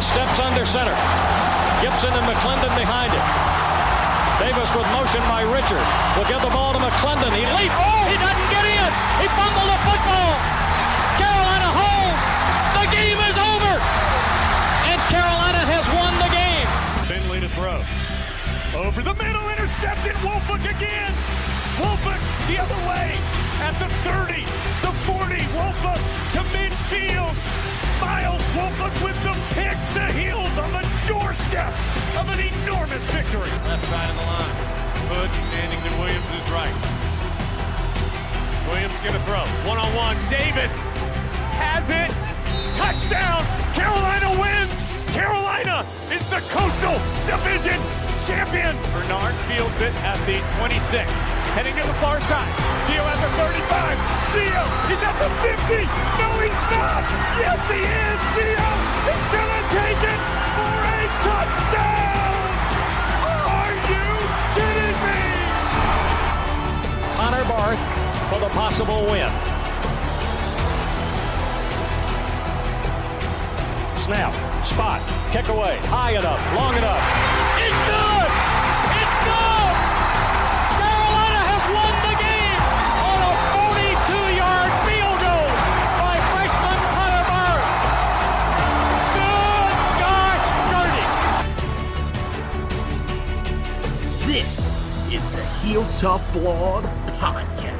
Davis steps under center. Gibson and McClendon behind him. Davis with motion by Richard. Will give the ball to McClendon. He leaps. Oh, he doesn't get in. He fumbled the football. Carolina holds. The game is over. And Carolina has won the game. Finley to throw. Over the middle, intercepted. Wolford again. Wolford the other way at the 30, the 40. Wolford to midfield. Miles Wolford with the pick. The heels on the doorstep of an enormous victory. Left side of the line. Hood standing to Williams' right. Williams gonna throw. One-on-one. Davis has it. Touchdown. Carolina wins. Carolina is the Coastal Division champion. Bernard fields it at the 26. Heading to the far side. Gio at the 35. Gio, he's at the 50. No, he's not. Yes, he is. Gio is going to take it for a touchdown. Are you kidding me? Connor Barth for the possible win. Snap, spot, kick away, high enough, long enough. It's good! It's good! Carolina has won the game on a 42-yard field goal by freshman Connor Barth. Good gosh, dirty. This is the Heel Tough Blog Podcast.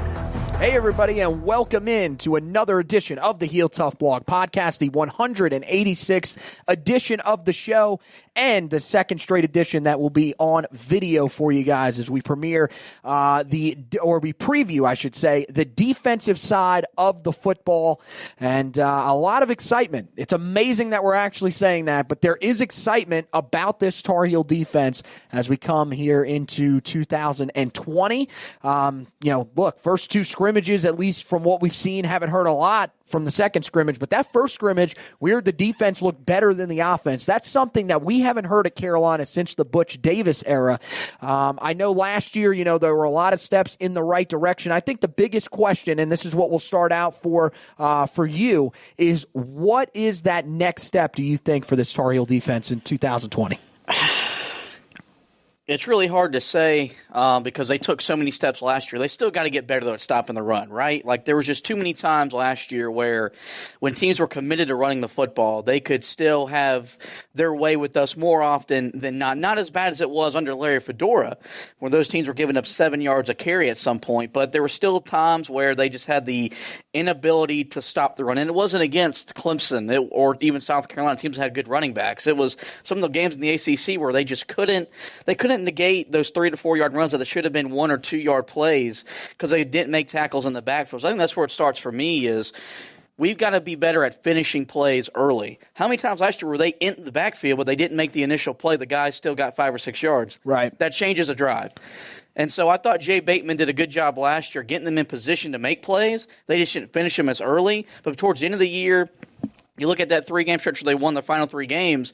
Hey, everybody, and welcome in to another edition of the Heel Tough Blog Podcast, the 186th edition of the show, and the second straight edition that will be on video for you guys as we premiere we preview, I should say, the defensive side of the football, and a lot of excitement. It's amazing that we're actually saying that, but there is excitement about this Tar Heel defense as we come here into 2020. Look, first two scrimmages, at least from what we've seen, haven't heard a lot from the second scrimmage, but that first scrimmage, we heard the defense looked better than the offense. That's something that we haven't heard at Carolina since the Butch Davis era. I know last year, there were a lot of steps in the right direction. I think the biggest question, and this is what we'll start out for you, is what is that next step, do you think, for this Tar Heel defense in 2020? It's really hard to say because they took so many steps last year. They still got to get better, though, at stopping the run, right? Like, there was just too many times last year where when teams were committed to running the football, they could still have their way with us more often than not. Not as bad as it was under Larry Fedora, where those teams were giving up 7 yards a carry at some point. But there were still times where they just had the inability to stop the run. And it wasn't against Clemson or even South Carolina, teams that had good running backs. It was some of the games in the ACC where they just couldn't negate those 3 to 4 yard runs that should have been 1 or 2 yard plays because they didn't make tackles in the backfield. So I think that's where it starts for me is we've got to be better at finishing plays early. How many times last year were they in the backfield but they didn't make the initial play? The guy still got 5 or 6 yards. Right. That changes a drive. And so I thought Jay Bateman did a good job last year getting them in position to make plays. They just didn't finish them as early. But towards the end of the year, you look at that 3-game stretch where they won the final 3 games,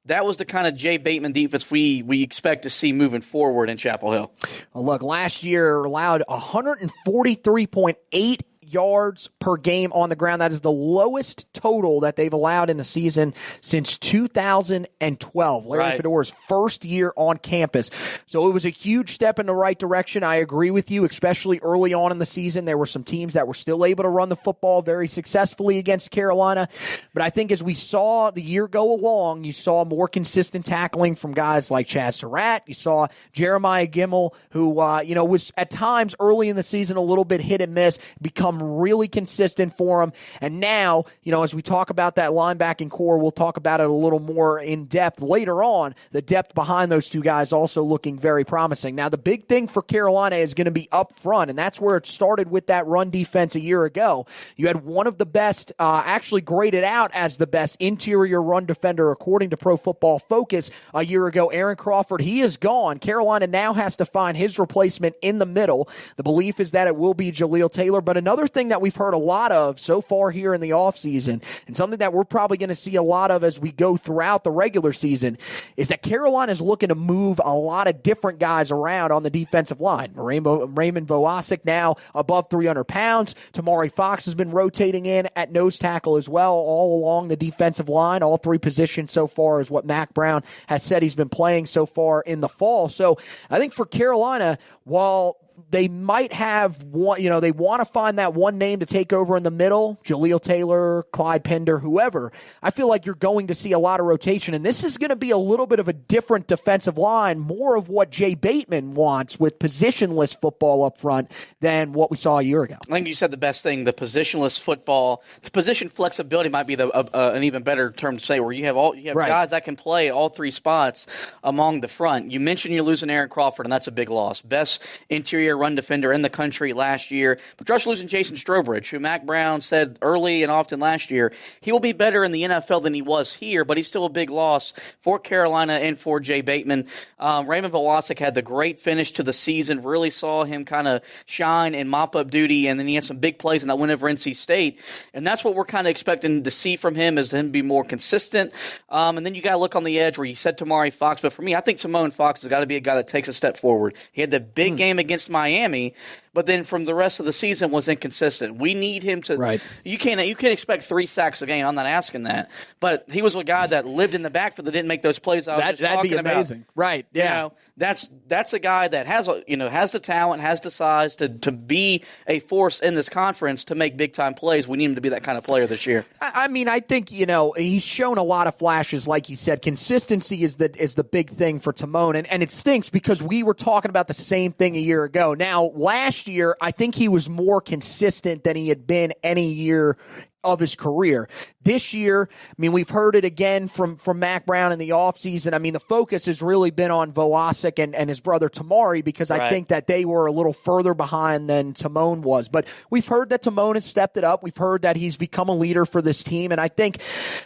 that was the kind of Jay Bateman defense we expect to see moving forward in Chapel Hill. Well, look, last year allowed 143.8 yards per game on the ground. That is the lowest total that they've allowed in the season since 2012. Larry Fedora's first year on campus. So it was a huge step in the right direction. I agree with you, especially early on in the season. There were some teams that were still able to run the football very successfully against Carolina. But I think as we saw the year go along, you saw more consistent tackling from guys like Chaz Surratt. You saw Jeremiah Gimmel, who was at times early in the season a little bit hit and miss, become really consistent for him. And now, as we talk about that linebacking core, we'll talk about it a little more in depth later on. The depth behind those two guys also looking very promising. Now, the big thing for Carolina is going to be up front, and that's where it started with that run defense a year ago. You had one of the best, actually graded out as the best interior run defender according to Pro Football Focus a year ago, Aaron Crawford. He is gone. Carolina now has to find his replacement in the middle. The belief is that it will be Jaleel Taylor, but another other thing that we've heard a lot of so far here in the offseason, and something that we're probably going to see a lot of as we go throughout the regular season, is that Carolina is looking to move a lot of different guys around on the defensive line. Raymond Vohasek now above 300 pounds. Tamari Fox has been rotating in at nose tackle as well, all along the defensive line. All three positions so far is what Mack Brown has said he's been playing so far in the fall. So I think for Carolina, while they might have one, they want to find that one name to take over in the middle, Jaleel Taylor, Clyde Pender, whoever. I feel like you're going to see a lot of rotation, and this is going to be a little bit of a different defensive line, more of what Jay Bateman wants with positionless football up front than what we saw a year ago. I think you said the best thing, the positionless football. Position flexibility might be an even better term to say, where you have right. guys that can play all three spots among the front. You mentioned you're losing Aaron Crawford, and that's a big loss. Best interior run defender in the country last year. But you're also losing Jason Strowbridge, who Mack Brown said early and often last year, he will be better in the NFL than he was here, but he's still a big loss for Carolina and for Jay Bateman. Raymond Vohasek had the great finish to the season, really saw him kind of shine in mop-up duty, and then he had some big plays in that win over NC State. And that's what we're kind of expecting to see from him, is him be more consistent. And then you got to look on the edge where you said Tamari Fox, but for me, I think Timon Fox has got to be a guy that takes a step forward. He had the big game against Miami, but then from the rest of the season was inconsistent. We need him to. Right. You can't expect 3 sacks a game. I'm not asking that, but he was a guy that lived in the backfield that didn't make those plays I was just talking about. That'd be amazing, right? Yeah, that's a guy that has the talent, has the size to be a force in this conference to make big time plays. We need him to be that kind of player this year. I mean, I think he's shown a lot of flashes, like you said. Consistency is the big thing for Timon, and it stinks because we were talking about the same thing a year ago. Now, last year, I think he was more consistent than he had been any year of his career. This year, I mean, we've heard it again from Mack Brown in the offseason. I mean, the focus has really been on Vohasek and his brother Tamari, because I think that they were a little further behind than Timon was. But we've heard that Timon has stepped it up. We've heard that he's become a leader for this team. And I think,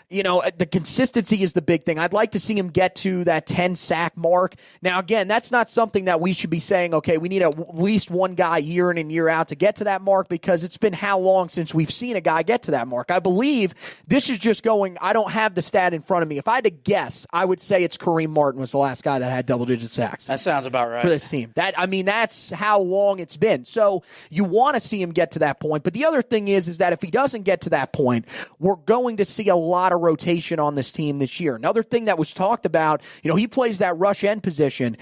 the consistency is the big thing. I'd like to see him get to that 10-sack mark. Now, again, that's not something that we should be saying, okay, we need at least one guy year in and year out to get to that mark, because it's been how long since we've seen a guy get to that mark. I believe this is just going, I don't have the stat in front of me. If I had to guess, I would say it's Kareem Martin was the last guy that had double-digit sacks. That sounds about right. For this team. That's how long it's been. So you want to see him get to that point. But the other thing is that if he doesn't get to that point, we're going to see a lot of rotation on this team this year. Another thing that was talked about, he plays that rush end position.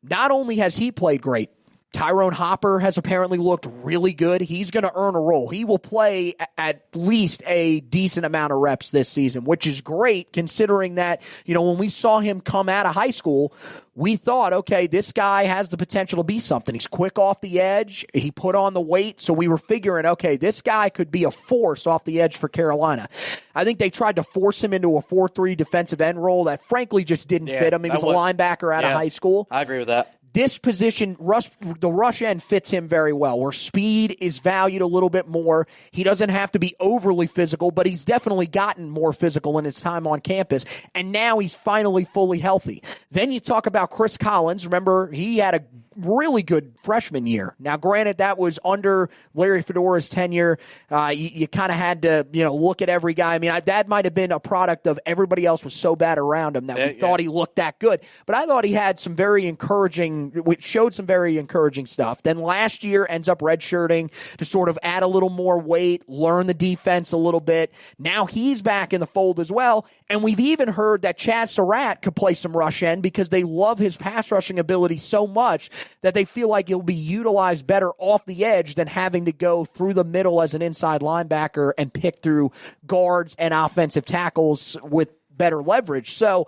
Not only has he played great, Tyrone Hopper has apparently looked really good. He's going to earn a role. He will play at least a decent amount of reps this season, which is great considering that, when we saw him come out of high school, we thought, okay, this guy has the potential to be something. He's quick off the edge. He put on the weight. So we were figuring, okay, this guy could be a force off the edge for Carolina. I think they tried to force him into a 4-3 defensive end role that frankly just didn't fit him. He was a linebacker out of high school. I agree with that. This position, the rush end fits him very well, where speed is valued a little bit more. He doesn't have to be overly physical, but he's definitely gotten more physical in his time on campus, and now he's finally fully healthy. Then you talk about Chris Collins. Remember, he had a really good freshman year. Now, granted, that was under Larry Fedora's tenure. You kind of had to, look at every guy. I mean, that might have been a product of everybody else was so bad around him that we thought he looked that good. But I thought he had some very encouraging, showed some very encouraging stuff. Then last year ends up redshirting to sort of add a little more weight, learn the defense a little bit. Now he's back in the fold as well. And we've even heard that Chad Surratt could play some rush end because they love his pass rushing ability so much that they feel like he'll be utilized better off the edge than having to go through the middle as an inside linebacker and pick through guards and offensive tackles with better leverage. So,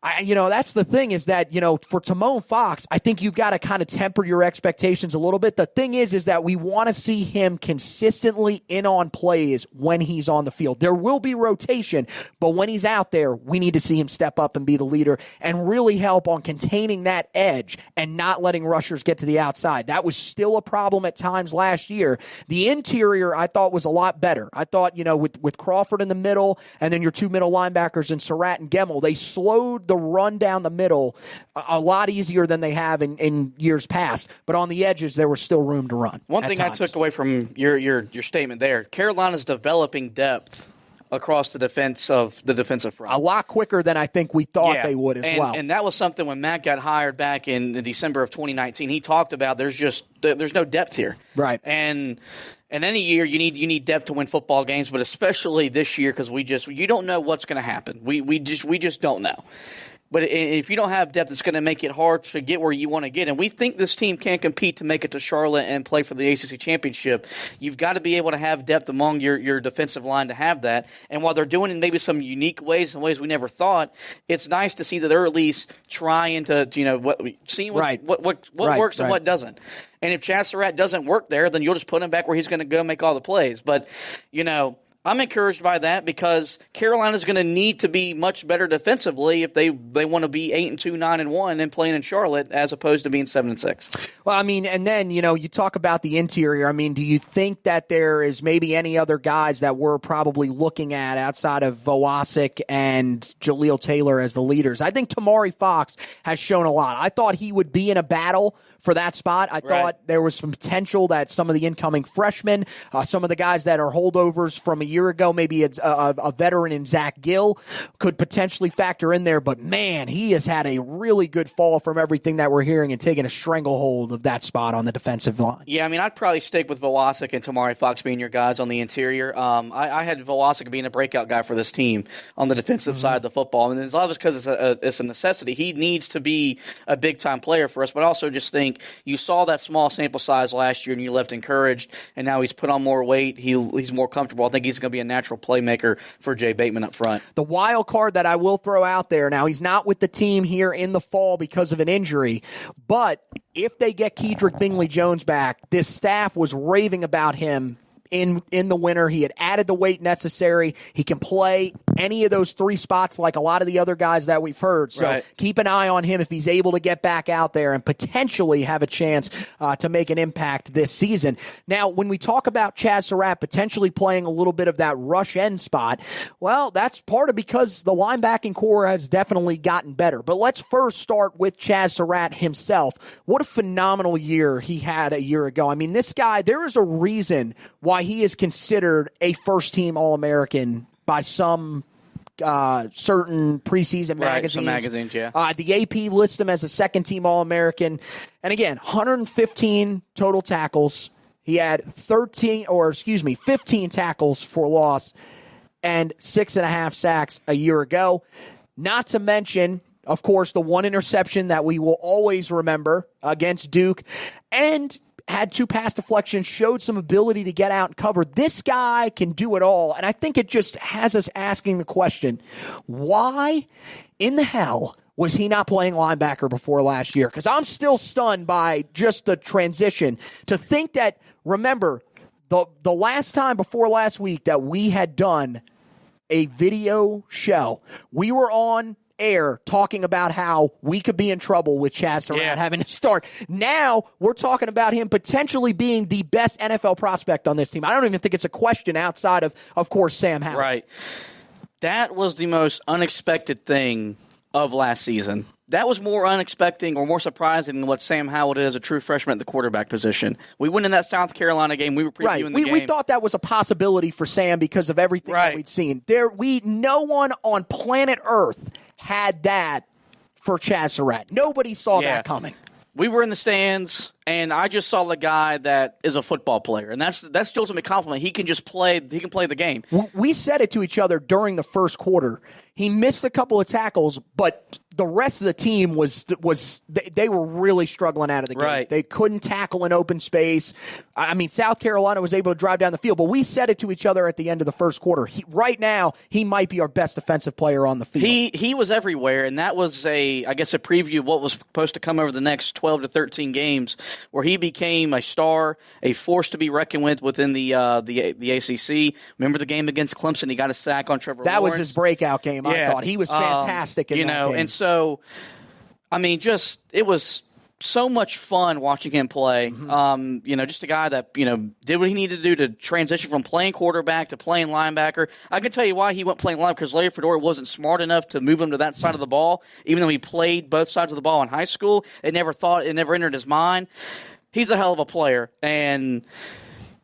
that's the thing is that, for Timon Fox, I think you've got to kind of temper your expectations a little bit. The thing is that we want to see him consistently in on plays when he's on the field. There will be rotation, but when he's out there, we need to see him step up and be the leader and really help on containing that edge and not letting rushers get to the outside. That was still a problem at times last year. The interior, I thought, was a lot better. I thought, with Crawford in the middle and then your two middle linebackers in Surratt and Gemmel, they slowed the run down the middle a lot easier than they have in years past. But on the edges, there was still room to run. One thing I took away from your statement there, Carolina's developing depth across the defensive front. A lot quicker than I think we thought they would as well. And that was something when Matt got hired back in December of 2019. He talked about there's no depth here. Right. And any year you need depth to win football games, but especially this year because you don't know what's going to happen. We just don't know. But if you don't have depth, it's going to make it hard to get where you want to get. And we think this team can compete to make it to Charlotte and play for the ACC championship. You've got to be able to have depth among your defensive line to have that. And while they're doing it in maybe some unique ways, in ways we never thought, it's nice to see that they're at least trying to, seeing what works and what doesn't. And if Chaz Surratt doesn't work there, then you'll just put him back where he's going to go make all the plays. But, I'm encouraged by that because Carolina's going to need to be much better defensively if they want to be 8-2, 9-1, and playing in Charlotte as opposed to being 7-6. Well, I mean, and then you talk about the interior. I mean, do you think that there is maybe any other guys that we're probably looking at outside of Vohasek and Jaleel Taylor as the leaders? I think Tamari Fox has shown a lot. I thought he would be in a battle for that spot. I thought there was some potential that some of the incoming freshmen, some of the guys that are holdovers from a year ago, maybe it's a veteran in Zach Gill, could potentially factor in there. But, man, he has had a really good fall from everything that we're hearing and taking a stranglehold of that spot on the defensive line. Yeah, I mean, I'd probably stick with Vohasek and Tamari Fox being your guys on the interior. I had Vohasek being a breakout guy for this team on the defensive side of the football. And it's obvious because it's a necessity. He needs to be a big-time player for us, but I also just think you saw that small sample size last year and you left encouraged, and now he's put on more weight. He's more comfortable. I think he's going to be a natural playmaker for Jay Bateman up front. The wild card that I will throw out there, now he's not with the team here in the fall because of an injury, but if they get Kedrick Bingley-Jones back, this staff was raving about him in the winter. He had added the weight necessary. He can play any of those three spots like a lot of the other guys that we've heard. So keep an eye on him if he's able to get back out there and potentially have a chance to make an impact this season. Now, when we talk about Chaz Surratt potentially playing a little bit of that rush end spot, well, that's part of because the linebacking core has definitely gotten better. But let's first start with Chaz Surratt himself. What a phenomenal year he had a year ago. I mean, this guy, there is a reason why he is considered a first-team All-American by some certain preseason magazines. Some magazines, yeah. The AP lists him as a second-team All-American. And again, 115 total tackles. He had 15 tackles for loss and 6.5 sacks a year ago. Not to mention, of course, the one interception that we will always remember against Duke, and had 2 pass deflections, showed some ability to get out and cover. This guy can do it all, and I think it just has us asking the question, why in the hell was he not playing linebacker before last year? Because I'm still stunned by just the transition. To think that, remember, the last time before last week that we had done a video show, we were on air talking about how we could be in trouble with Chaz Surratt having to start. Now we're talking about him potentially being the best NFL prospect on this team. I don't even think it's a question outside of course, Sam Howell. Right. That was the most unexpected thing of last season. That was more unexpected or more surprising than what Sam Howell did as a true freshman at the quarterback position. We went in that South Carolina game. We were previewing the game. We thought that was a possibility for Sam because of everything that we'd seen. No one on planet Earth had that for Chaz Surratt. Nobody saw that coming. We were in the stands, and I just saw the guy that is a football player, and that's the ultimate compliment. He can just play. He can play the game. We said it to each other during the first quarter. He missed a couple of tackles, but the rest of the team they were really struggling out of the game. Right. They couldn't tackle in open space. I mean, South Carolina was able to drive down the field, but we said it to each other at the end of the first quarter. Right now, he might be our best defensive player on the field. He was everywhere, and that was a preview of what was supposed to come over the next 12 to 13 games, where he became a star, a force to be reckoned with within the ACC. Remember the game against Clemson? He got a sack on Trevor Lawrence. That was his breakout game. I thought he was fantastic in that game. And so, I mean, it was so much fun watching him play. Just a guy that, did what he needed to do to transition from playing quarterback to playing linebacker. I can tell you why he went playing linebacker, because Larry Fedora wasn't smart enough to move him to that side of the ball. Even though he played both sides of the ball in high school, it never entered his mind. He's a hell of a player, and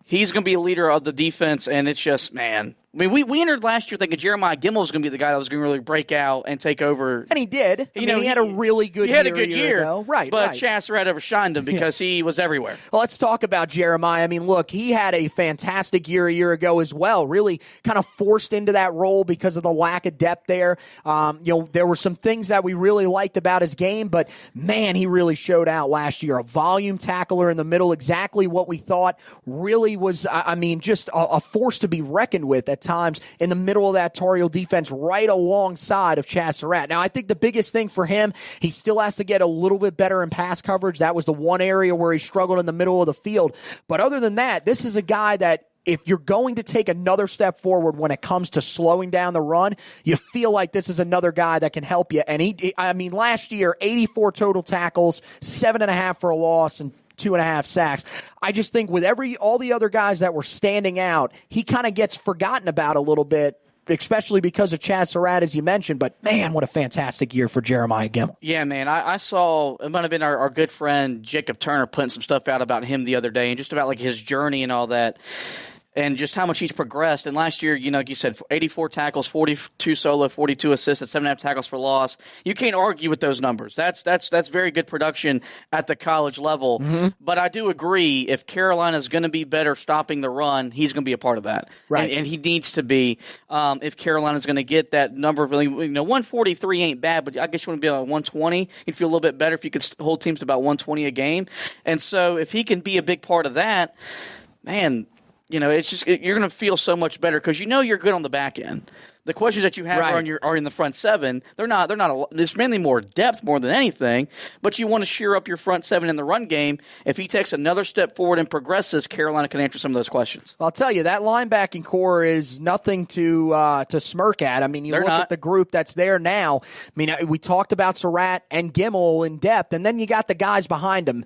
he's going to be a leader of the defense, and it's just, man. I mean, we entered last year thinking Jeremiah Gemmel was going to be the guy that was going to really break out and take over. And he did. He had a really good year. He had a good year. Ago. Right, but right. Chaz Surratt overshined him because he was everywhere. Well, let's talk about Jeremiah. I mean, look, he had a fantastic year a year ago as well, really kind of forced into that role because of the lack of depth there. There were some things that we really liked about his game, but, man, he really showed out last year. A volume tackler in the middle, exactly what we thought really was, just a force to be reckoned with at times in the middle of that Tar Heel defense right alongside of Chaz Surratt. Now, I think the biggest thing for him, he still has to get a little bit better in pass coverage. That was the one area where he struggled in the middle of the field. But other than that, this is a guy that if you're going to take another step forward when it comes to slowing down the run, you feel like this is another guy that can help you. And last year, 84 total tackles, 7.5 for a loss, and 2.5 sacks. I just think with all the other guys that were standing out, he kind of gets forgotten about a little bit, especially because of Chaz Surratt, as you mentioned. But, man, what a fantastic year for Jeremiah Gemmel. Yeah, man. I saw, it might have been our good friend Jacob Turner putting some stuff out about him the other day and just about like his journey and all that. And just how much he's progressed. And last year, like you said, 84 tackles, 42 solo, 42 assists, and 7.5 tackles for loss. You can't argue with those numbers. That's very good production at the college level. Mm-hmm. But I do agree, if Carolina's going to be better stopping the run, he's going to be a part of that. Right. And he needs to be. If Carolina's going to get that number, really, 143 ain't bad, but I guess you want to be about 120. You'd feel a little bit better if you could hold teams to about 120 a game. And so if he can be a big part of that, man, it's just you're going to feel so much better because you're good on the back end. The questions that you have are in the front seven. They're not. It's mainly more depth more than anything. But you want to shear up your front seven in the run game. If he takes another step forward and progresses, Carolina can answer some of those questions. I'll tell you, that linebacking core is nothing to smirk at. I mean, look at the group that's there now. I mean, we talked about Surratt and Gemmel in depth, and then you got the guys behind him.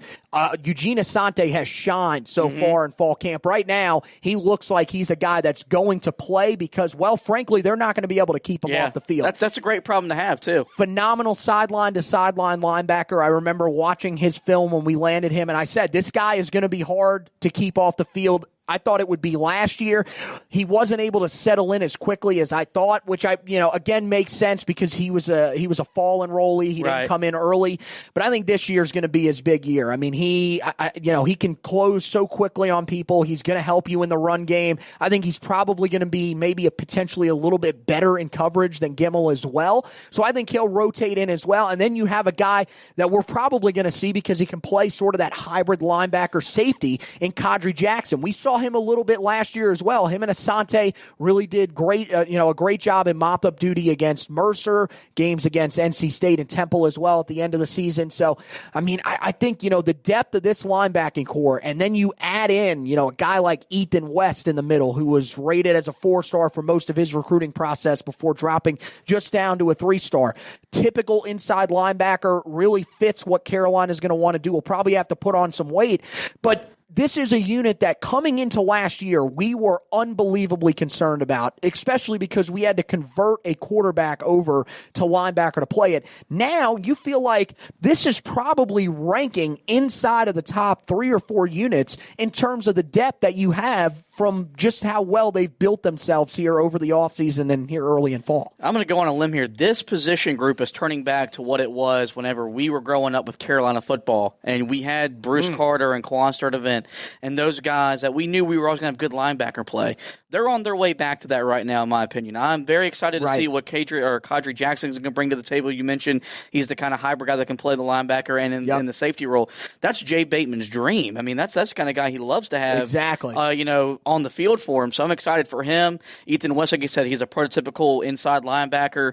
Eugene Asante has shined so far in fall camp. Right now, he looks like he's a guy that's going to play because, well, frankly, they're not going to be able to keep him off the field. That's a great problem to have, too. Phenomenal sideline-to-sideline linebacker. I remember watching his film when we landed him, and I said, this guy is going to be hard to keep off the field. I thought it would be last year. He wasn't able to settle in as quickly as I thought, which again makes sense because he was a fall enrollee. He didn't come in early, but I think this year is going to be his big year. I mean, he can close so quickly on people. He's going to help you in the run game. I think he's probably going to be maybe potentially a little bit better in coverage than Gemmel as well. So I think he'll rotate in as well. And then you have a guy that we're probably going to see because he can play sort of that hybrid linebacker safety in Kadri Jackson. We saw him a little bit last year as well. Him and Asante really did great, a great job in mop-up duty against Mercer, games against NC State and Temple as well at the end of the season. So, I mean, I think, the depth of this linebacking core, and then you add in, a guy like Ethan West in the middle, who was rated as a 4-star for most of his recruiting process before dropping just down to a 3-star. Typical inside linebacker, really fits what Carolina's going to want to do. We'll probably have to put on some weight, but this is a unit that coming into last year, we were unbelievably concerned about, especially because we had to convert a quarterback over to linebacker to play it. Now you feel like this is probably ranking inside of the top 3 or 4 units in terms of the depth that you have from just how well they've built themselves here over the offseason and here early in fall. I'm going to go on a limb here. This position group is turning back to what it was whenever we were growing up with Carolina football, and we had Bruce Carter and Quan Sturdivant and those guys that we knew we were always going to have good linebacker play. They're on their way back to that right now, in my opinion. I'm very excited to see what Kadri Jackson is going to bring to the table. You mentioned he's the kind of hybrid guy that can play the linebacker and in the safety role. That's Jay Bateman's dream. I mean, that's the kind of guy he loves to have. Exactly. On the field for him. So I'm excited for him. Ethan West, like you said, he's a prototypical inside linebacker,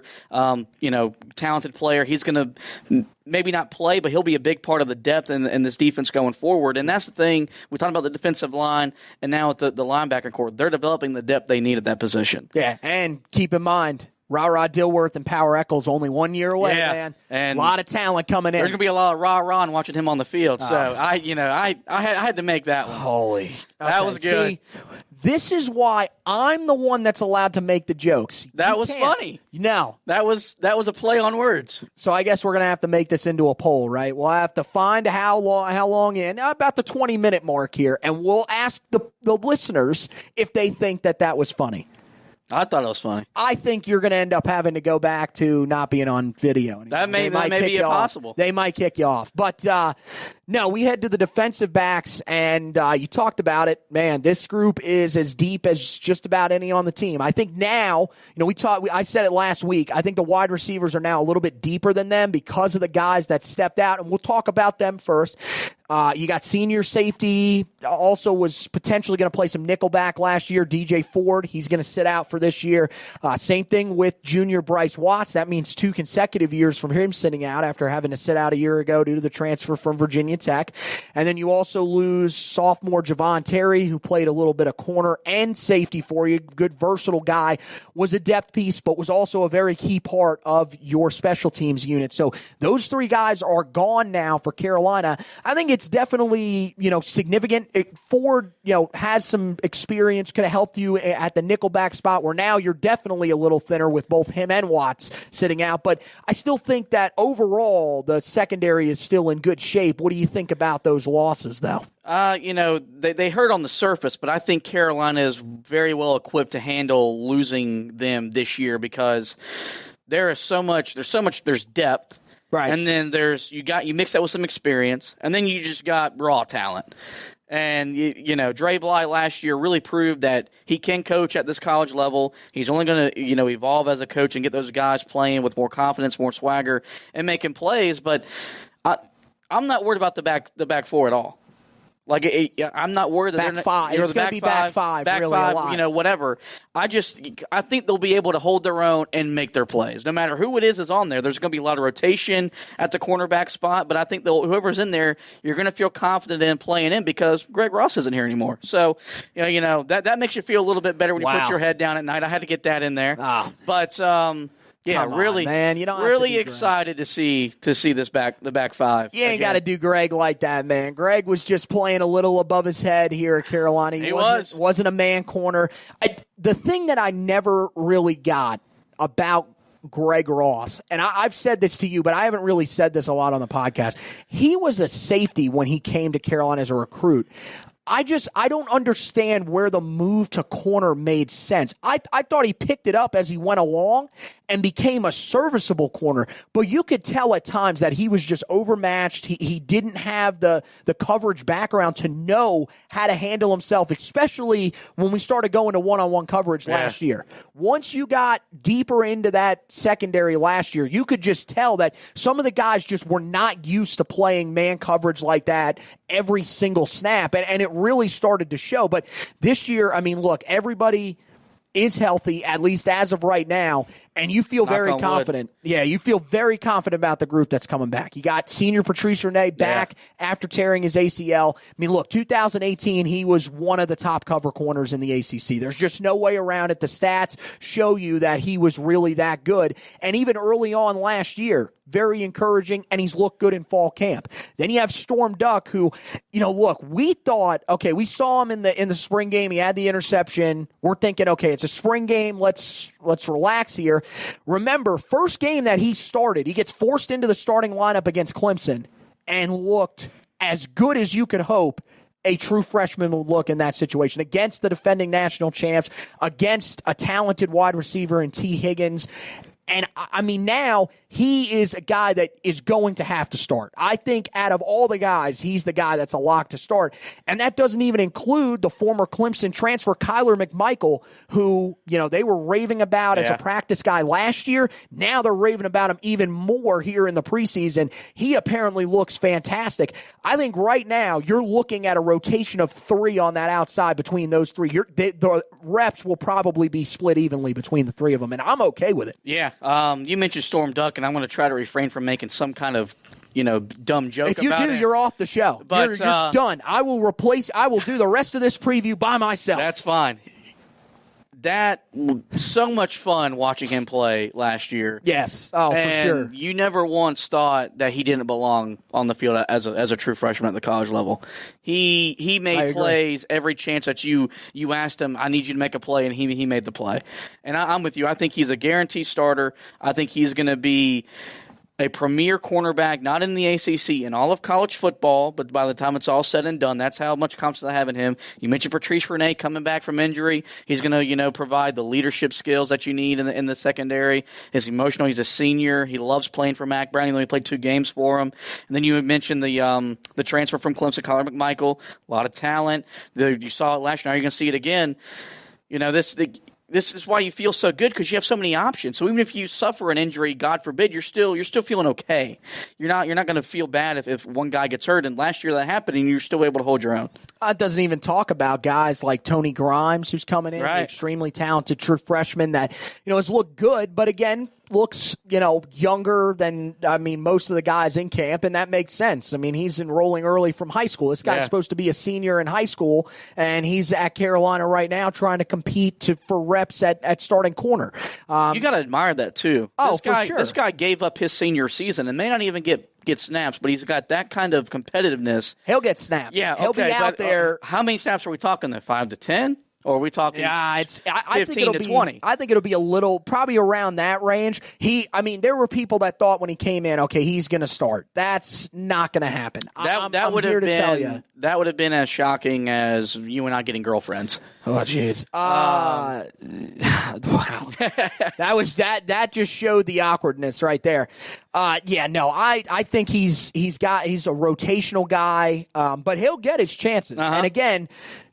talented player. He's going to maybe not play, but he'll be a big part of the depth in this defense going forward. And that's the thing. We talked about the defensive line, and now with the linebacker core, they're developing the depth they need at that position. Yeah, and keep in mind, Ra Dilworth and Power Eccles only 1 year away, man. And a lot of talent coming in. There's going to be a lot of rah-rah and watching him on the field. So I had to make that one. Holy. That was good. See, this is why I'm the one that's allowed to make the jokes. That was funny. No. That was a play on words. So I guess we're going to have to make this into a poll, right? We'll have to find how long in, about the 20-minute mark here, and we'll ask the listeners if they think that was funny. I thought it was funny. I think you're going to end up having to go back to not being on video anymore. That may be impossible. They might kick you off. But, no, we head to the defensive backs, and you talked about it. Man, this group is as deep as just about any on the team. I think now, I said it last week, I think the wide receivers are now a little bit deeper than them because of the guys that stepped out, and we'll talk about them first. You got senior safety, also was potentially going to play some nickelback last year, DJ Ford. He's going to sit out for this year. Same thing with junior Bryce Watts. That means 2 consecutive years from him sitting out after having to sit out a year ago due to the transfer from Virginia Tech. And then you also lose sophomore Javon Terry, who played a little bit of corner and safety for you. Good, versatile guy. Was a depth piece, but was also a very key part of your special teams unit. So those 3 guys are gone now for Carolina. I think it's definitely, significant. Ford, has some experience, could have helped you at the nickelback spot where now you're definitely a little thinner with both him and Watts sitting out. But I still think that overall the secondary is still in good shape. What do you think about those losses, though? They hurt on the surface, but I think Carolina is very well equipped to handle losing them this year because there's depth. Right. And then you mix that with some experience, and then you just got raw talent. And, Dre Bly last year really proved that he can coach at this college level. He's only going to, evolve as a coach and get those guys playing with more confidence, more swagger, and making plays. But I'm not worried about the back four at all. I'm not worried that back five. It's going to be back five, really, a lot. Whatever. I think they'll be able to hold their own and make their plays. No matter who it is on there, there's going to be a lot of rotation at the cornerback spot, but I think whoever's in there, you're going to feel confident in playing in because Greg Ross isn't here anymore. So, that makes you feel a little bit better when you put your head down at night. I had to get that in there. But, yeah, come on, really, man. You don't really excited to see the back five. You ain't got to do Greg like that, man. Greg was just playing a little above his head here at Carolina. He wasn't a man corner. The thing that I never really got about Greg Ross, and I've said this to you, but I haven't really said this a lot on the podcast. He was a safety when he came to Carolina as a recruit. I don't understand where the move to corner made sense. I thought he picked it up as he went along and became a serviceable corner. But you could tell at times that he was just overmatched. He didn't have the coverage background to know how to handle himself, especially when we started going to one-on-one coverage last year. Once you got deeper into that secondary last year, you could just tell that some of the guys just were not used to playing man coverage like that every single snap. And it really started to show. But this year, look, everybody is healthy, at least as of right now, and you feel very confident. Yeah, you feel very confident about the group that's coming back. You got senior Patrice Rene back after tearing his ACL. Look, 2018, he was one of the top cover corners in the ACC. There's just no way around it. The stats show you that he was really that good. And even early on last year, very encouraging, and he's looked good in fall camp. Then you have Storm Duck, who, look, we thought, okay, we saw him in the spring game. He had the interception. We're thinking, okay, it's a spring game. Let's relax here. Remember, first game that he started, he gets forced into the starting lineup against Clemson and looked as good as you could hope a true freshman would look in that situation against the defending national champs, against a talented wide receiver in T. Higgins. And, now he is a guy that is going to have to start. I think out of all the guys, he's the guy that's a lock to start. And that doesn't even include the former Clemson transfer, Kyler McMichael, who, they were raving about as a practice guy last year. Now they're raving about him even more here in the preseason. He apparently looks fantastic. I think right now you're looking at a rotation of 3 on that outside between those 3. The reps will probably be split evenly between the 3 of them, and I'm okay with it. Yeah. You mentioned Storm Duck, and I'm going to try to refrain from making some kind of, dumb joke about it. If you do, you're off the show. But, you're done. I will do the rest of this preview by myself. That's fine. that so much fun watching him play last year. Yes. Oh, and for sure. You never once thought that he didn't belong on the field as a true freshman at the college level. He made plays every chance that you asked him, I need you to make a play, and he made the play. And I'm with you. I think he's a guarantee starter. I think he's going to be a premier cornerback, not in the ACC, in all of college football, but by the time it's all said and done, that's how much confidence I have in him. You mentioned Patrice Rene coming back from injury. He's going to, provide the leadership skills that you need in the secondary. He's emotional. He's a senior. He loves playing for Mack Brown. He only played 2 games for him. And then you mentioned the transfer from Clemson, Kyler McMichael. A lot of talent. You saw it last year. Now you're going to see it again. This is why you feel so good, because you have so many options. So even if you suffer an injury, God forbid, you're still feeling okay. You're not going to feel bad if one guy gets hurt. And last year that happened, and you're still able to hold your own. It doesn't even talk about guys like Tony Grimes, who's coming in, right. An extremely talented true freshman that has looked good, but again, looks younger than most of the guys in camp, and that makes sense. He's enrolling early from high school. This guy's supposed to be a senior in high school, and he's at Carolina right now trying to compete for reps at starting corner. You got to admire that too. For sure. This guy gave up his senior season and may not even get snaps, but he's got that kind of competitiveness. He'll get snaps. Yeah, he'll be out there. How many snaps are we talking there? 5 to 10? Or are we talking 15 to 20? I think it'll be a little, probably around that range. There were people that thought when he came in, okay, he's going to start. That's not going to happen. That would have been as shocking as you and I getting girlfriends. Oh, jeez. Wow. That just showed the awkwardness right there. I think he's a rotational guy, but he'll get his chances. Uh-huh. And again,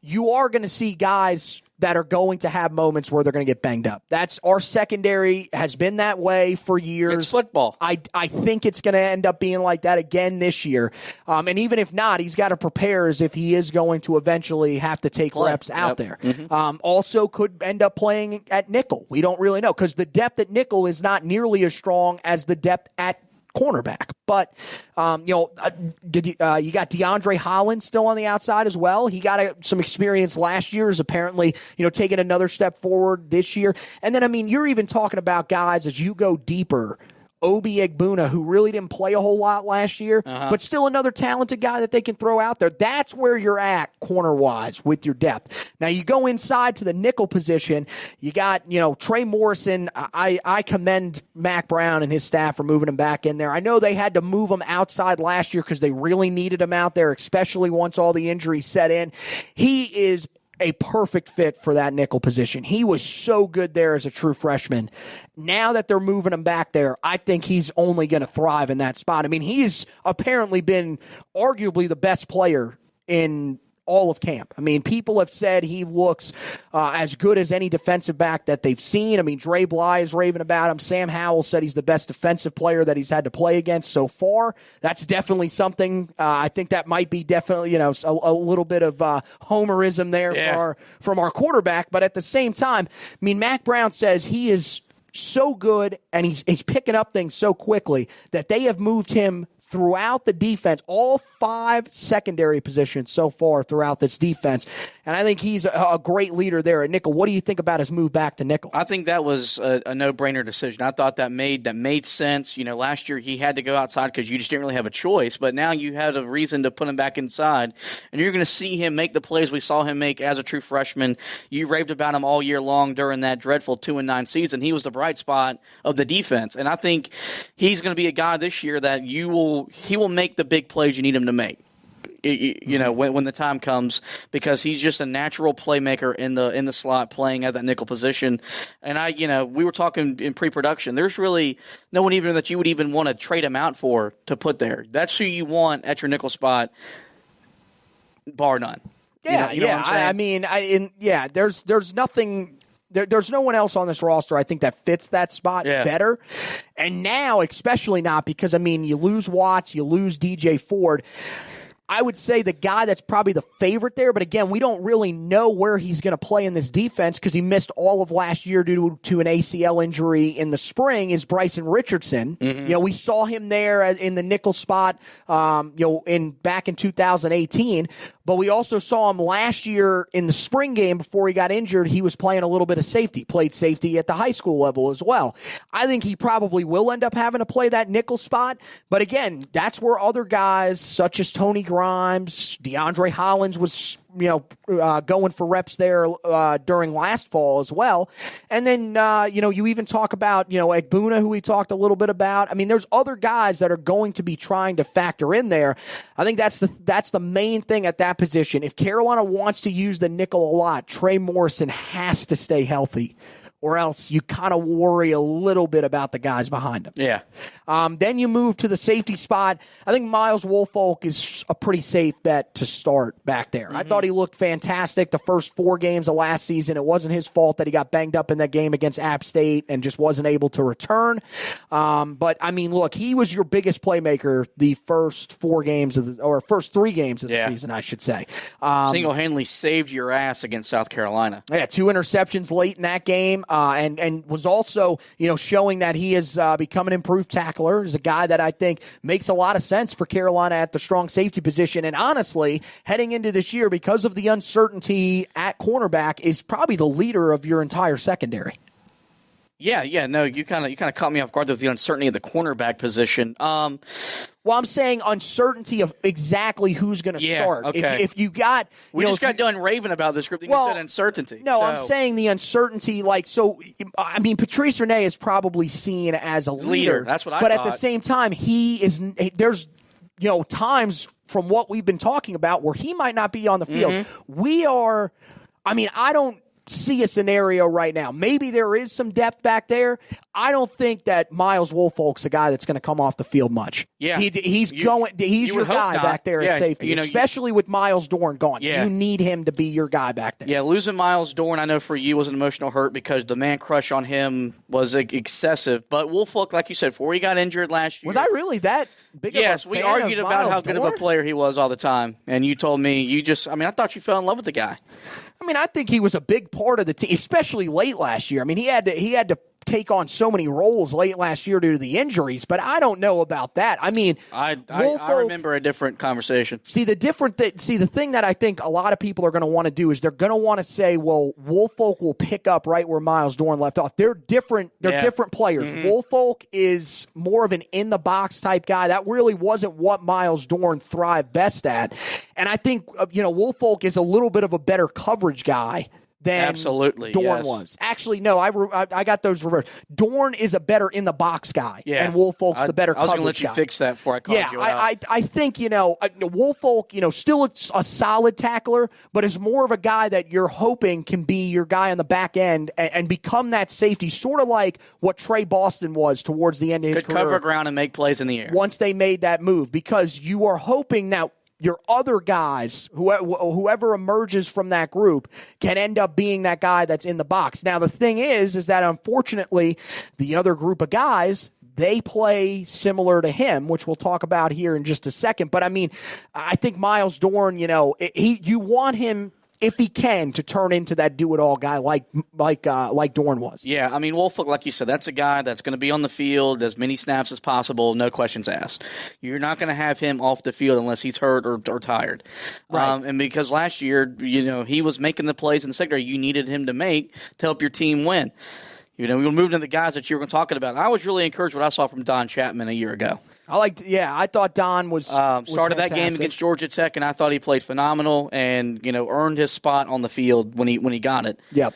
you are going to see guys that are going to have moments where they're going to get banged up. That's our secondary has been that way for years. It's football. I think it's going to end up being like that again this year. And even if not, he's got to prepare as if he is going to eventually have to take reps out there. Mm-hmm. Also could end up playing at nickel. We don't really know, because the depth at nickel is not nearly as strong as the depth at cornerback. But, you got DeAndre Holland still on the outside as well. He got some experience last year, is apparently, taking another step forward this year. And then, you're even talking about guys as you go deeper. Obi Egbuna, who really didn't play a whole lot last year, but still another talented guy that they can throw out there. That's where you're at corner-wise with your depth. Now, you go inside to the nickel position. You got, Trey Morrison. I commend Mack Brown and his staff for moving him back in there. I know they had to move him outside last year because they really needed him out there, especially once all the injuries set in. He is a perfect fit for that nickel position. He was so good there as a true freshman. Now that they're moving him back there, I think he's only going to thrive in that spot. He's apparently been arguably the best player in all of camp. People have said he looks as good as any defensive back that they've seen. Dre Bly is raving about him. Sam Howell said he's the best defensive player that he's had to play against so far. That's definitely something. I think that might be definitely, a little bit of homerism there from our quarterback. But at the same time, Mack Brown says he is so good and he's picking up things so quickly that they have moved him throughout the defense, all 5 secondary positions so far throughout this defense. And I think he's a great leader there at nickel. What do you think about his move back to nickel? I think that was a no-brainer decision. I thought that made sense. Last year he had to go outside because you just didn't really have a choice. But now you had a reason to put him back inside. And you're going to see him make the plays we saw him make as a true freshman. You raved about him all year long during that dreadful 2-9 season. He was the bright spot of the defense. And I think he's going to be a guy this year that he will make the big plays you need him to make. When the time comes, because he's just a natural playmaker in the slot, playing at that nickel position. And we were talking in pre-production. There's really no one even that you would even want to trade him out for to put there. That's who you want at your nickel spot, bar none. Yeah, There's nothing. There's no one else on this roster, I think, that fits that spot better. And now, especially not because, you lose Watts, you lose DJ Ford. I would say the guy that's probably the favorite there, but again, we don't really know where he's going to play in this defense because he missed all of last year due to an ACL injury in the spring, is Bryson Richardson. We saw him there in the nickel spot, back in 2018, but we also saw him last year in the spring game before he got injured. He was playing a little bit of safety, played safety at the high school level as well. I think he probably will end up having to play that nickel spot, but again, that's where other guys such as Tony Grimes, DeAndre Hollins was going for reps there during last fall as well. And then, you even talk about, Egbuna, who we talked a little bit about. I mean, there's other guys that are going to be trying to factor in there. I think that's the main thing at that position. If Carolina wants to use the nickel a lot, Trey Morrison has to stay healthy, or else you kind of worry a little bit about the guys behind him. Yeah. Then you move to the safety spot. I think Miles Woolfolk is a pretty safe bet to start back there. I thought he looked fantastic the first 4 games of last season. It wasn't his fault that he got banged up in that game against App State and just wasn't able to return. But, I mean, look, he was your biggest playmaker the first 3 games of the season, I should say. Single-handedly saved your ass against South Carolina. Yeah, 2 interceptions late in that game. And was also, showing that he has become an improved tackler. He's a guy that I think makes a lot of sense for Carolina at the strong safety position. And honestly, heading into this year, because of the uncertainty at cornerback, is probably the leader of your entire secondary. Yeah, no, you kind of caught me off guard with the uncertainty of the cornerback position. Well, I'm saying uncertainty of exactly who's going to start. Okay. If you got, we just got done raving about this group. You said uncertainty. No, I'm saying the uncertainty. I mean, Patrice Rene is probably seen as a leader. That's what I thought. thought. At the same time, there's times from what we've been talking about where he might not be on the field. I don't see a scenario right now. Maybe there is some depth back there. I don't think that Miles Woolfolk's a guy that's going to come off the field much. Yeah, he's your guy back there at safety, especially with Miles Dorn gone. Yeah. You need him to be your guy back there. Yeah, losing Miles Dorn, I know for you was an emotional hurt because the man crush on him was excessive. But Woolfolk, like you said, before he got injured last year, was I really that big? Yes, of a we fan argued of about Miles how good Dorn? of a player he was all the time, and you told me I thought you fell in love with the guy. I mean, I think he was a big part of the team, especially late last year. I mean, he had to take on so many roles late last year due to the injuries, but I don't know about that. I mean, I remember a different conversation. The thing that I think a lot of people are going to want to do is they're going to want to say, well, Woolfolk will pick up right where Miles Dorn left off. They're different. They're different players. Woolfolk is more of an in-the-box type guy. That really wasn't what Miles Dorn thrived best at. And I think, Woolfolk is a little bit of a better coverage guy than Dorn was. Actually, no, I got those reversed. Dorn is a better in-the-box guy, and Woolfolk's the better coverage guy. I was going to let you fix that before I called you out. I think, Woolfolk, still a solid tackler, but is more of a guy that you're hoping can be your guy on the back end and become that safety, sort of like what Trey Boston was towards the end of his career. Could cover ground and make plays in the air. Once they made that move, because you are hoping that your other guys, whoever emerges from that group, can end up being that guy that's in the box. Now, the thing is that unfortunately, the other group of guys, they play similar to him, which we'll talk about here in just a second. But, I mean, I think Miles Dorn, you want him, if he can, to turn into that do-it-all guy like Dorn was. Yeah, I mean, Woolfolk, like you said, that's a guy that's going to be on the field as many snaps as possible, no questions asked. You're not going to have him off the field unless he's hurt or tired. Right. And because last year, he was making the plays in the secondary you needed him to make to help your team win. We moved into the guys that you were talking about. I was really encouraged what I saw from Don Chapman a year ago. I thought Don was started that game against Georgia Tech, and I thought he played phenomenal and earned his spot on the field when he got it. Yep.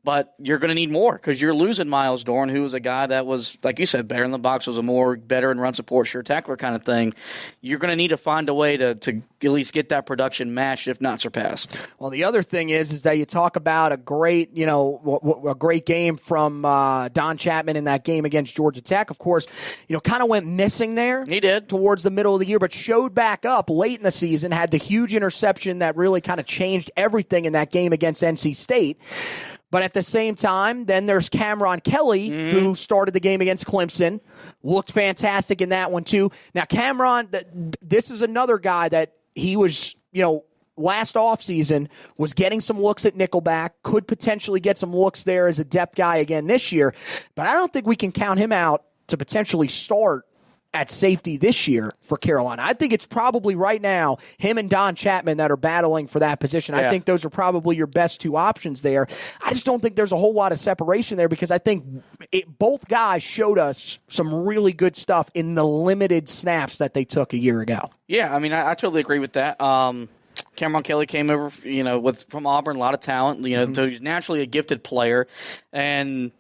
But you're going to need more because you're losing Miles Dorn, who was a guy that was, like you said, better in the box, was a more better in run support, sure tackler kind of thing. You're going to need to find a way to at least get that production matched, if not surpassed. Well, the other thing is that you talk about a great game from Don Chapman in that game against Georgia Tech. Of course, kind of went missing there. He did towards the middle of the year, but showed back up late in the season. Had the huge interception that really kind of changed everything in that game against NC State. But at the same time, then there's Cameron Kelly, who started the game against Clemson. Looked fantastic in that one, too. Now, Cameron, this is another guy that he was, last offseason was getting some looks at nickelback, could potentially get some looks there as a depth guy again this year. But I don't think we can count him out to potentially start at safety this year for Carolina. I think it's probably right now him and Don Chapman that are battling for that position. Yeah. I think those are probably your best two options there. I just don't think there's a whole lot of separation there because I think both guys showed us some really good stuff in the limited snaps that they took a year ago. Yeah, I mean, I totally agree with that. Cameron Kelly came over, from Auburn, a lot of talent. So he's naturally a gifted player, and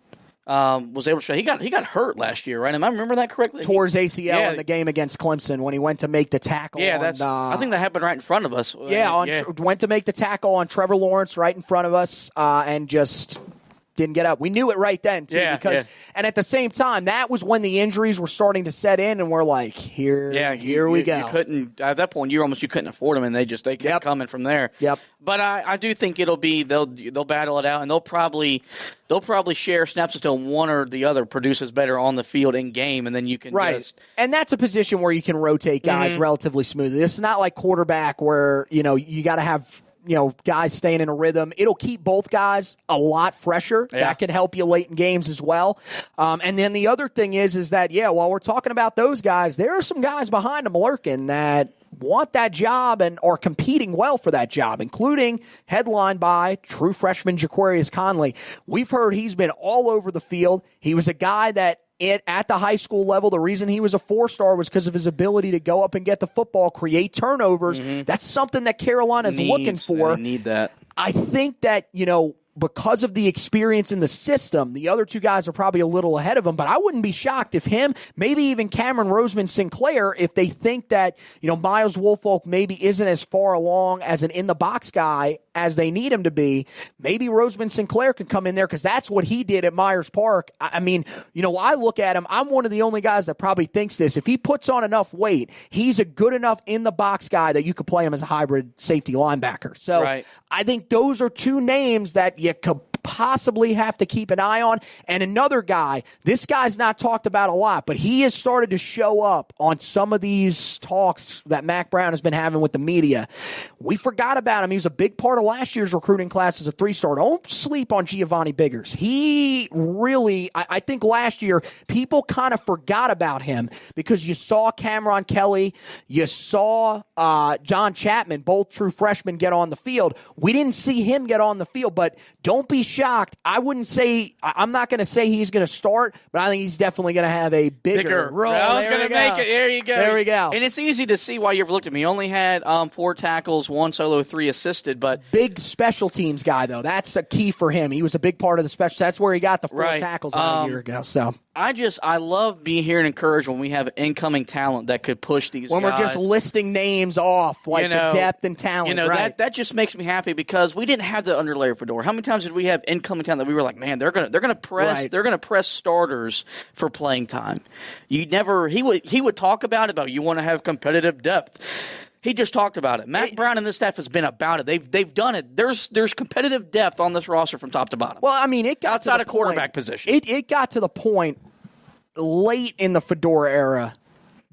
was able to show. He got hurt last year, right? Am I remember that correctly? Tore his ACL in the game against Clemson when he went to make the tackle. Yeah, I think that happened right in front of us. Went to make the tackle on Trevor Lawrence right in front of us, and just didn't get up. We knew it right then, too, and at the same time, that was when the injuries were starting to set in, and we're like, here we go. You couldn't, at that point, you couldn't afford them, and they kept coming from there. Yep. But I do think it'll be they'll battle it out, and they'll probably share snaps until one or the other produces better on the field in game, and then you can and that's a position where you can rotate guys relatively smoothly. It's not like quarterback where you got to have guys staying in a rhythm. It'll keep both guys a lot fresher. Yeah. That can help you late in games as well. And then the other thing is that, while we're talking about those guys, there are some guys behind them lurking that want that job and are competing well for that job, including headlined by true freshman Jaquarius Conley. We've heard he's been all over the field. He was a guy that at the high school level, the reason he was a 4-star was because of his ability to go up and get the football, create turnovers. That's something that Carolina's looking for. They need that. I think that, because of the experience in the system, the other two guys are probably a little ahead of him, but I wouldn't be shocked if him, maybe even Cameron Roseman Sinclair, if they think that, Miles Woolfolk maybe isn't as far along as an in-the-box guy as they need him to be, maybe Roseman Sinclair can come in there because that's what he did at Myers Park. I mean, I look at him, I'm one of the only guys that probably thinks this. If he puts on enough weight, he's a good enough in-the-box guy that you could play him as a hybrid safety linebacker. So I think those are two names that you could possibly have to keep an eye on. And another guy, this guy's not talked about a lot, but he has started to show up on some of these talks that Mack Brown has been having with the media. We forgot about him. He was a big part of last year's recruiting class as a 3-star. Don't sleep on Giovanni Biggers. He really, I think last year, people kind of forgot about him because you saw Cameron Kelly, you saw John Chapman, both true freshmen, get on the field. We didn't see him get on the field, but don't be shocked. I'm not going to say he's going to start, but I think he's definitely going to have a bigger role. I was going to make it. There you go. There we go. And it's easy to see why you overlooked him. He only had 4 tackles, 1 solo, 3 assisted, but big special teams guy though. That's a key for him. He was a big part of the special. That's where he got the 4 tackles a year ago. So I love being here and encouraged when we have incoming talent that could push these when guys. We're just listing names off, like the depth and talent. That just makes me happy because we didn't have the underlayer Fedora. How many times did we have incoming talent that we were like, man, they're gonna press starters for playing time. He would talk about you want to have competitive depth. He just talked about it. Mack Brown and this staff has been about it. They've done it. There's competitive depth on this roster from top to bottom. Well, I mean, it got outside to of quarterback position. It got to the point late in the Fedora era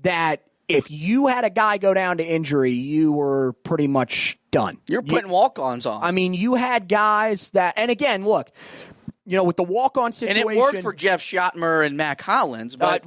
that if you had a guy go down to injury, you were pretty much done. You're putting walk-ons on. I mean, you had guys that, and again, look, with the walk-on situation, and it worked for Jeff Schottmer and Mac Hollins, but.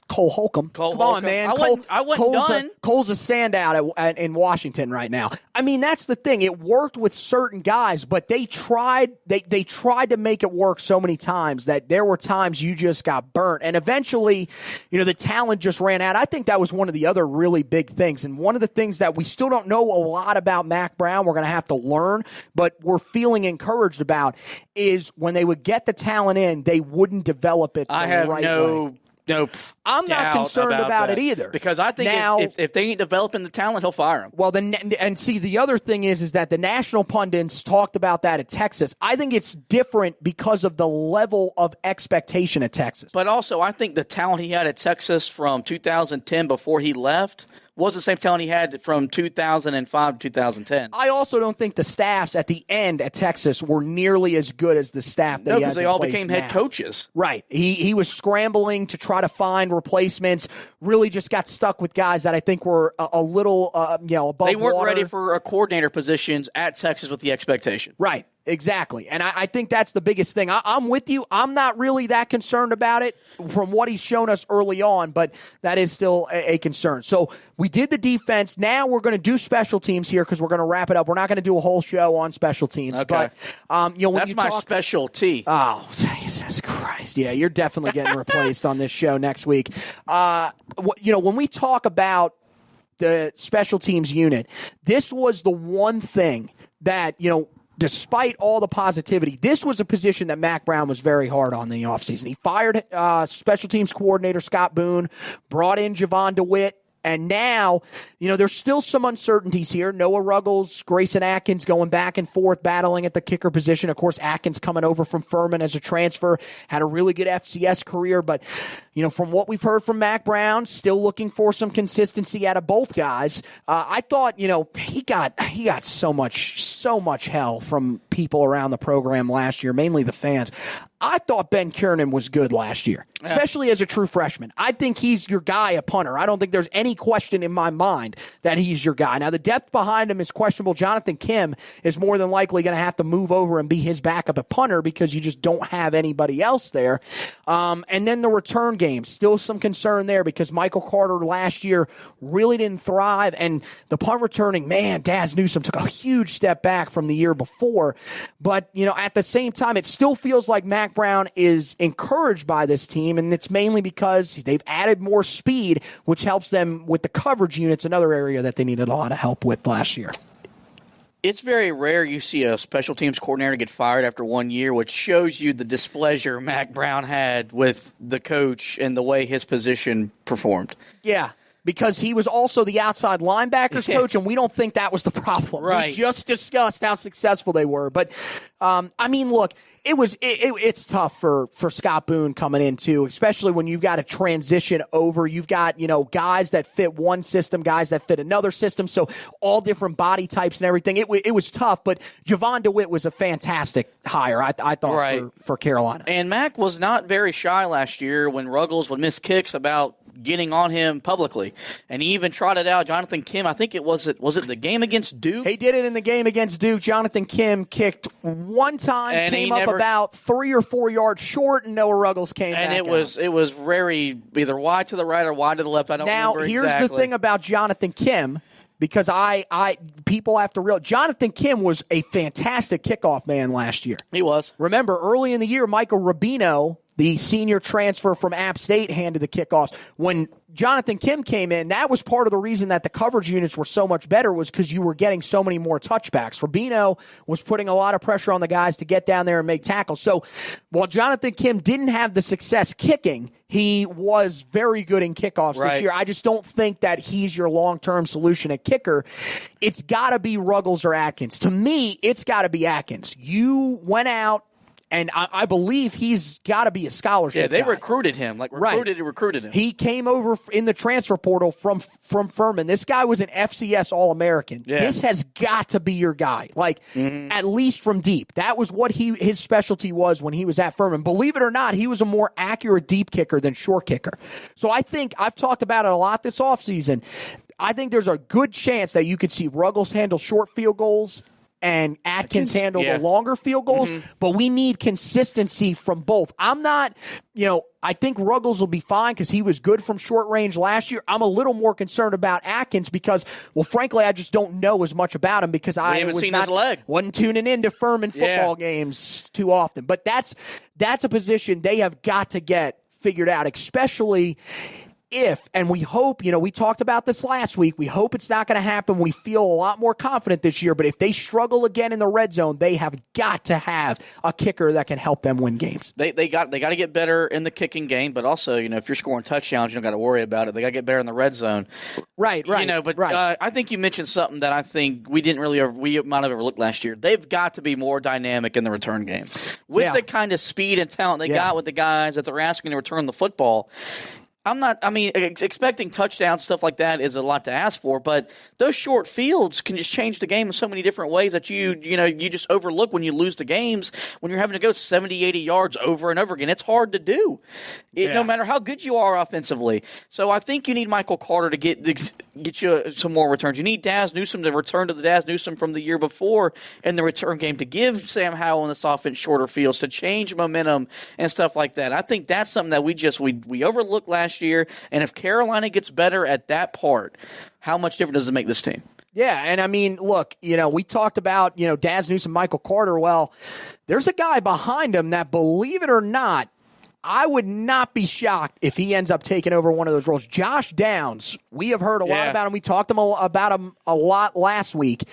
Cole Holcomb. Come on, man. I wasn't done. Cole's a standout in Washington right now. I mean, that's the thing. It worked with certain guys, but they tried to make it work so many times that there were times you just got burnt. And eventually, the talent just ran out. I think that was one of the other really big things. And one of the things that we still don't know a lot about Mack Brown, we're going to have to learn, but we're feeling encouraged about, is when they would get the talent in, they wouldn't develop it the right way. No, I'm not concerned about it either. Because I think if they ain't developing the talent, he'll fire him. Well, and see, the other thing is that the national pundits talked about that at Texas. I think it's different because of the level of expectation at Texas. But also, I think the talent he had at Texas from 2010 before he left was the same talent he had from 2005 to 2010. I also don't think the staffs at the end at Texas were nearly as good as the staff that he has in place now. Because they all became head coaches. Right. He was scrambling to try to find replacements. Really just got stuck with guys that I think were a little, above They weren't water. ready for a coordinator positions at Texas with the expectation. Right. Exactly. And I think that's the biggest thing. I'm with you. I'm not really that concerned about it from what he's shown us early on, but that is still a concern. So we did the defense. Now we're going to do special teams here because we're going to wrap it up. We're not going to do a whole show on special teams. Okay. But, when that's you my talk, specialty. Oh, Jesus Christ. Yeah, you're definitely getting replaced on this show next week. When we talk about the special teams unit, this was the one thing that, despite all the positivity, this was a position that Mack Brown was very hard on in the offseason. He fired special teams coordinator Scott Boone, brought in Javon DeWitt, and now, there's still some uncertainties here. Noah Ruggles, Grayson Atkins going back and forth, battling at the kicker position. Of course, Atkins coming over from Furman as a transfer, had a really good FCS career. But, from what we've heard from Mack Brown, still looking for some consistency out of both guys. I thought, he got so much hell from people around the program last year, mainly the fans. I thought Ben Kiernan was good last year, especially as a true freshman. I think he's your guy, a punter. I don't think there's any question in my mind that he's your guy. Now, the depth behind him is questionable. Jonathan Kim is more than likely going to have to move over and be his backup at punter because you just don't have anybody else there. And then the return game, still some concern there because Michael Carter last year really didn't thrive. And the punt returning, man, Daz Newsome took a huge step back from the year before. But, at the same time, it still feels like Mack Brown is encouraged by this team, and it's mainly because they've added more speed, which helps them with the coverage units, another area that they needed a lot of help with last year. It's very rare you see a special teams coordinator get fired after 1 year, which shows you the displeasure Mack Brown had with the coach and the way his position performed. Yeah. Because he was also the outside linebackers coach, and we don't think that was the problem. Right. We just discussed how successful they were. But, look, it's tough for Scott Boone coming in, too, especially when you've got to transition over. You've got, guys that fit one system, guys that fit another system, so all different body types and everything. It was tough, but Javon DeWitt was a fantastic hire, I thought, for Carolina. And Mack was not very shy last year when Ruggles would miss kicks about getting on him publicly, and he even trotted out Jonathan Kim. I think was it the game against Duke? He did it in the game against Duke. Jonathan Kim kicked one time, and came up about 3 or 4 yards short, and Noah Ruggles came back. And it was very either wide to the right or wide to the left. I don't remember exactly. Now, here's the thing about Jonathan Kim, because people have to realize Jonathan Kim was a fantastic kickoff man last year. He was. Remember, early in the year, Michael Rubino, the senior transfer from App State, handed the kickoffs. When Jonathan Kim came in, that was part of the reason that the coverage units were so much better, was because you were getting so many more touchbacks. Rubino was putting a lot of pressure on the guys to get down there and make tackles. So while Jonathan Kim didn't have the success kicking, he was very good in kickoffs this year. I just don't think that he's your long-term solution at kicker. It's got to be Ruggles or Atkins. To me, it's got to be Atkins. You went out, and I believe he's got to be a scholarship guy. recruited him. Recruited him. He came over in the transfer portal from Furman. This guy was an FCS All-American. Yeah. This has got to be your guy, at least from deep. That was what his specialty was when he was at Furman. Believe it or not, he was a more accurate deep kicker than short kicker. So I think I've talked about it a lot this offseason. I think there's a good chance that you could see Ruggles handle short field goals and Atkins handle the longer field goals, but we need consistency from both. I'm not, I think Ruggles will be fine because he was good from short range last year. I'm a little more concerned about Atkins because, well, frankly, I just don't know as much about him because I wasn't tuning into Furman football games too often. But that's a position they have got to get figured out, especially if, and we hope, we talked about this last week, we hope it's not going to happen. We feel a lot more confident this year, but if they struggle again in the red zone, they have got to have a kicker that can help them win games. They got to get better in the kicking game, but also, if you're scoring touchdowns, you don't got to worry about it. They got to get better in the red zone. Right. I think you mentioned something that I think we might have overlooked last year. They've got to be more dynamic in the return game. With the kind of speed and talent they got with the guys that they're asking to return the football, expecting touchdowns, stuff like that is a lot to ask for, but those short fields can just change the game in so many different ways that you just overlook when you lose the games, when you're having to go 70, 80 yards over and over again. It's hard to do, no matter how good you are offensively. So I think you need Michael Carter to get you some more returns. You need Daz Newsome to return to the Daz Newsome from the year before in the return game, to give Sam Howell in this offense shorter fields, to change momentum and stuff like that. I think that's something that we overlooked last year, and if Carolina gets better at that part, how much different does it make this team? Yeah, and I mean, look, we talked about, Daz Newsome, Michael Carter. Well, there's a guy behind him that, believe it or not, I would not be shocked if he ends up taking over one of those roles. Josh Downs, we have heard a lot about him. We talked about him a lot last week.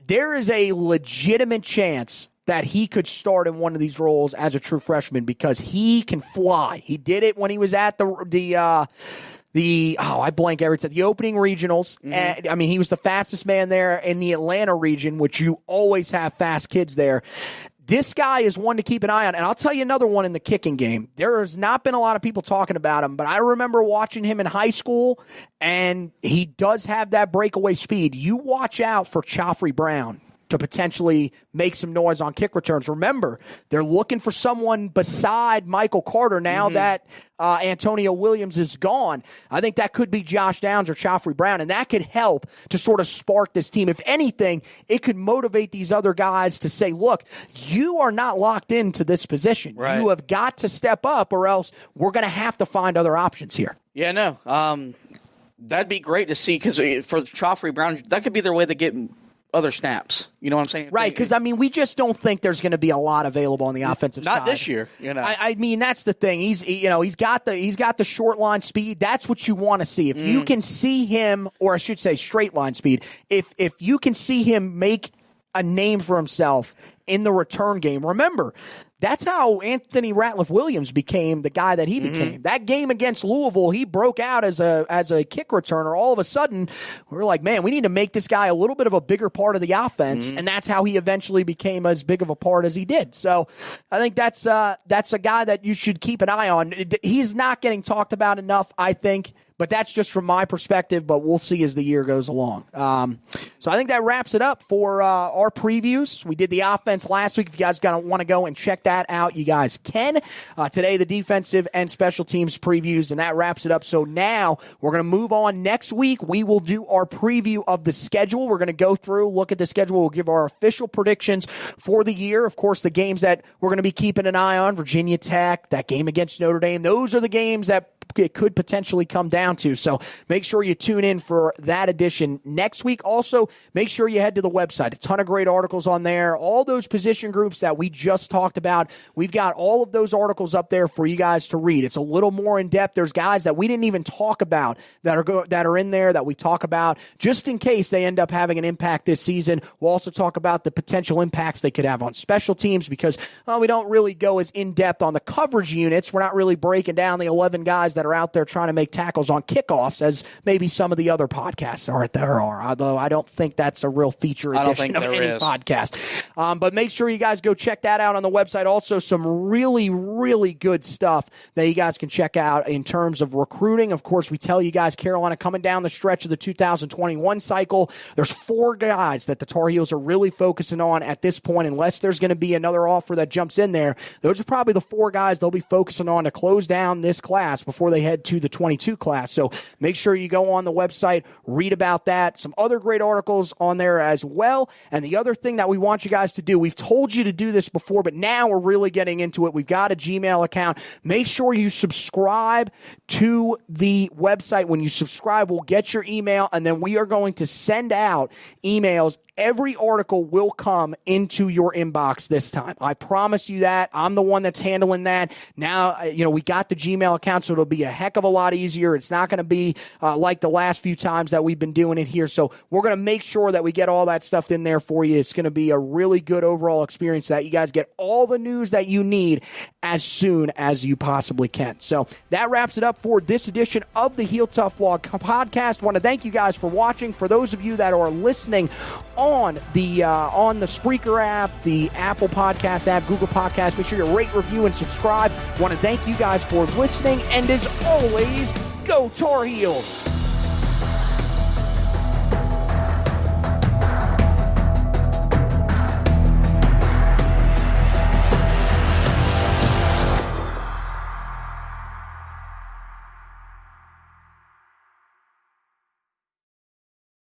There is a legitimate chance that he could start in one of these roles as a true freshman because he can fly. He did it when he was at the opening regionals. And, I mean, he was the fastest man there in the Atlanta region, which you always have fast kids there. This guy is one to keep an eye on. And I'll tell you another one in the kicking game. There has not been a lot of people talking about him, but I remember watching him in high school, and he does have that breakaway speed. You watch out for Joffrey Brown to potentially make some noise on kick returns. Remember, they're looking for someone beside Michael Carter now that Antonio Williams is gone. I think that could be Josh Downs or Joffrey Brown, and that could help to sort of spark this team. If anything, it could motivate these other guys to say, look, you are not locked into this position. Right. You have got to step up, or else we're going to have to find other options here. Yeah, no. That'd be great to see, because for Joffrey Brown, that could be their way to get other snaps. You know what I'm saying? Right, because, I mean, we just don't think there's going to be a lot available on the offensive side. Not this year. I mean, that's the thing. He's got the short line speed. That's what you want to see. If you can see him, or I should say straight line speed, if you can see him make a name for himself in the return game. Remember, that's how Anthony Ratliff-Williams became the guy that he became. That game against Louisville, he broke out as a kick returner. All of a sudden, we were like, man, we need to make this guy a little bit of a bigger part of the offense, and that's how he eventually became as big of a part as he did. So I think that's a guy that you should keep an eye on. He's not getting talked about enough, I think. But that's just from my perspective, but we'll see as the year goes along. So I think that wraps it up for our previews. We did the offense last week. If you guys want to go and check that out, you guys can. Today, the defensive and special teams previews, and that wraps it up. So now we're going to move on. Next week, we will do our preview of the schedule. We're going to go through, look at the schedule. We'll give our official predictions for the year. Of course, the games that we're going to be keeping an eye on, Virginia Tech, that game against Notre Dame, those are the games that it could potentially come down to. So make sure you tune in for that edition next week. Also, make sure you head to the website. A ton of great articles on there. All those position groups that we just talked about, we've got all of those articles up there for you guys to read. It's a little more in depth. There's guys that we didn't even talk about that are in there that we talk about just in case they end up having an impact this season. We'll also talk about the potential impacts they could have on special teams because we don't really go as in depth on the coverage units. We're not really breaking down the 11 guys that are out there trying to make tackles on kickoffs as maybe some of the other podcasts are, although I don't think that's a real feature edition of any podcast. But make sure you guys go check that out on the website. Also, some really, really good stuff that you guys can check out in terms of recruiting. Of course, we tell you guys Carolina coming down the stretch of the 2021 cycle. There's 4 guys that the Tar Heels are really focusing on at this point, unless there's going to be another offer that jumps in there. Those are probably the 4 guys they'll be focusing on to close down this class before they head to the 22 class. So make sure you go on the website, read about that. Some other great articles on there as well. And the other thing that we want you guys to do, we've told you to do this before, but now we're really getting into it. We've got a Gmail account. Make sure you subscribe to the website. When you subscribe, we'll get your email, and then we are going to send out emails. Every article will come into your inbox this time. I promise you that. I'm the one that's handling that. Now, we got the Gmail account, so it'll be a heck of a lot easier. It's not going to be like the last few times that we've been doing it here. So we're going to make sure that we get all that stuff in there for you. It's going to be a really good overall experience that you guys get all the news that you need as soon as you possibly can. So that wraps it up for this edition of the Heel Tough Blog podcast. I want to thank you guys for watching. For those of you that are listening on the Spreaker app, the Apple Podcast app, Google Podcast, make sure you rate, review, and subscribe. I want to thank you guys for listening, and as always, go Tar Heels!